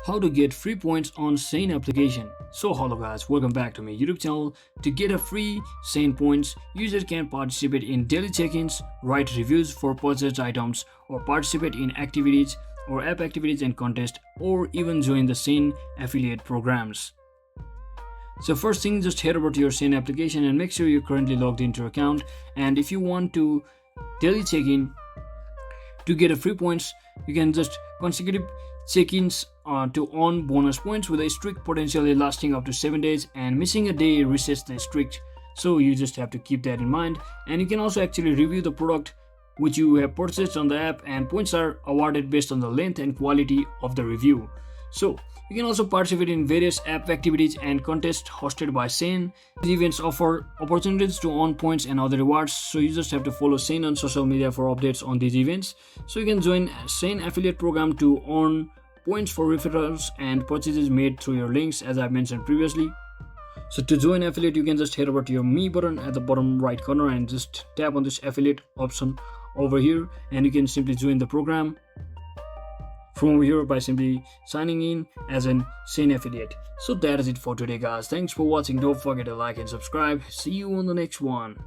how to get free points on Shein application. So hello guys, welcome back to my YouTube channel. To get a free Shein points, users can participate in daily check-ins, write reviews for purchased items, or participate in activities or app activities and contests, or even join the Shein affiliate programs. So first thing, just head over to your Shein application and make sure you're currently logged into your account. And if you want to daily check-in to get a free points, you can just consecutive check-ins to earn bonus points with a streak potentially lasting up to 7 days, and missing a day resets the streak, so you just have to keep that in mind. And you can also actually review the product which you have purchased on the app, and points are awarded based on the length and quality of the review. So you can also participate in various app activities and contests hosted by Shein. These events offer opportunities to earn points and other rewards, so you just have to follow Shein on social media for updates on these events. So you can join Shein affiliate program to earn points for referrals and purchases made through your links, as I mentioned previously. So to join affiliate, you can just head over to your me button at the bottom right corner and just tap on this affiliate option over here, and you can simply join the program from over here by simply signing in as an Shein affiliate. So that is it for today guys. Thanks for watching. Don't forget to like and subscribe. See you on the next one.